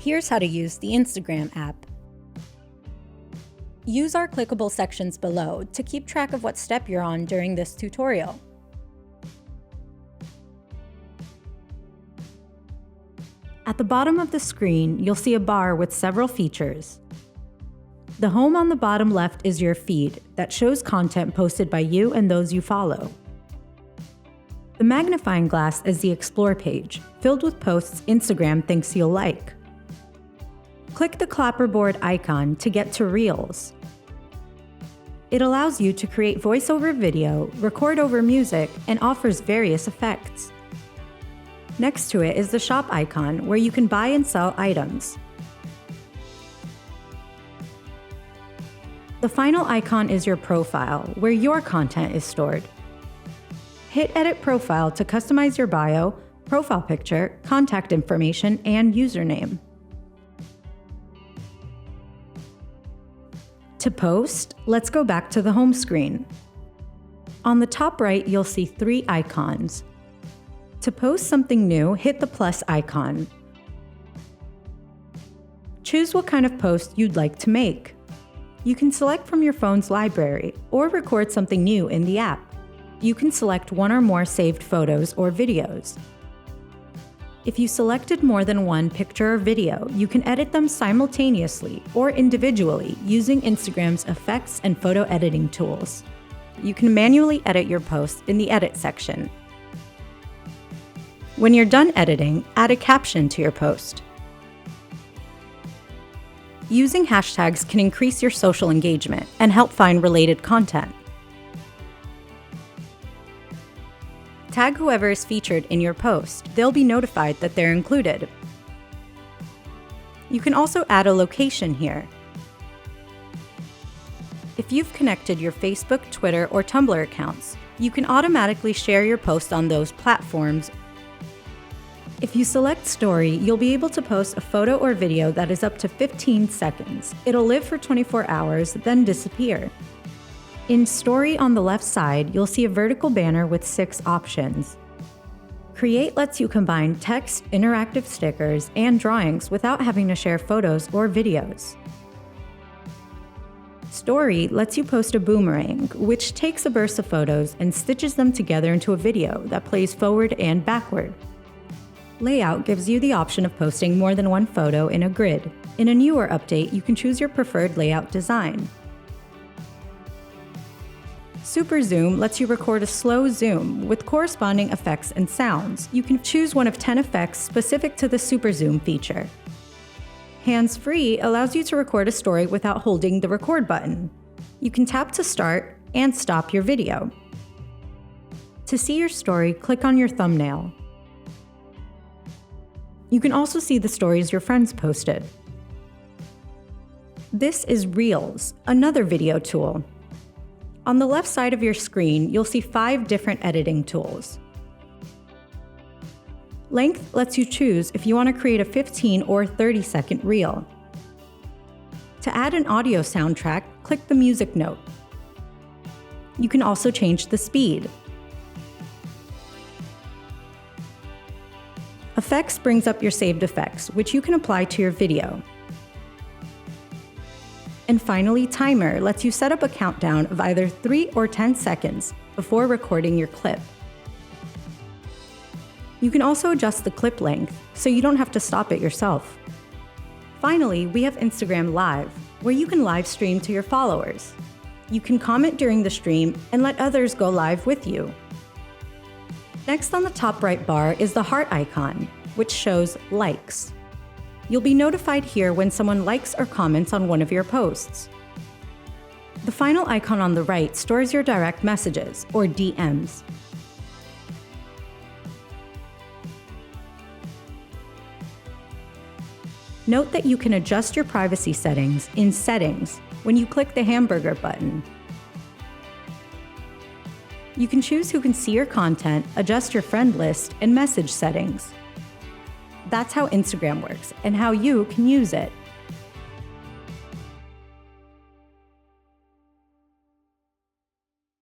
here's how to use the Instagram app. Use our clickable sections below to keep track of what step you're on during this tutorial. At the bottom of the screen, you'll see a bar with several features. The home on the bottom left is your feed that shows content posted by you and those you follow. The magnifying glass is the Explore page, filled with posts Instagram thinks you'll like. Click the clapperboard icon to get to Reels. It allows you to create voiceover video, record over music, and offers various effects. Next to it is the shop icon where you can buy and sell items. The final icon is your profile, where your content is stored. Hit Edit Profile to customize your bio, profile picture, contact information, and username. To post, let's go back to the home screen. On the top right, you'll see 3 icons. To post something new, hit the plus icon. Choose what kind of post you'd like to make. You can select from your phone's library or record something new in the app. You can select one or more saved photos or videos. If you selected more than one picture or video, you can edit them simultaneously or individually using Instagram's effects and photo editing tools. You can manually edit your posts in the Edit section. When you're done editing, add a caption to your post. Using hashtags can increase your social engagement and help find related content. Tag whoever is featured in your post. They'll be notified that they're included. You can also add a location here. If you've connected your Facebook, Twitter, or Tumblr accounts, you can automatically share your post on those platforms. If you select Story, you'll be able to post a photo or video that is up to 15 seconds. It'll live for 24 hours, then disappear. In Story on the left side, you'll see a vertical banner with 6 options. Create lets you combine text, interactive stickers, and drawings without having to share photos or videos. Story lets you post a boomerang, which takes a burst of photos and stitches them together into a video that plays forward and backward. Layout gives you the option of posting more than one photo in a grid. In a newer update, you can choose your preferred layout design. Super Zoom lets you record a slow zoom with corresponding effects and sounds. You can choose one of 10 effects specific to the Super Zoom feature. Hands-free allows you to record a story without holding the record button. You can tap to start and stop your video. To see your story, click on your thumbnail. You can also see the stories your friends posted. This is Reels, another video tool. On the left side of your screen, you'll see 5 different editing tools. Length lets you choose if you want to create a 15 or 30-second reel. To add an audio soundtrack, click the music note. You can also change the speed. Effects brings up your saved effects, which you can apply to your video. And finally, Timer lets you set up a countdown of either 3 or 10 seconds before recording your clip. You can also adjust the clip length, so you don't have to stop it yourself. Finally, we have Instagram Live, where you can live stream to your followers. You can comment during the stream and let others go live with you. Next on the top right bar is the heart icon, which shows likes. You'll be notified here when someone likes or comments on one of your posts. The final icon on the right stores your direct messages, or DMs. Note that you can adjust your privacy settings in Settings when you click the hamburger button. You can choose who can see your content, adjust your friend list, and message settings. That's how Instagram works and how you can use it.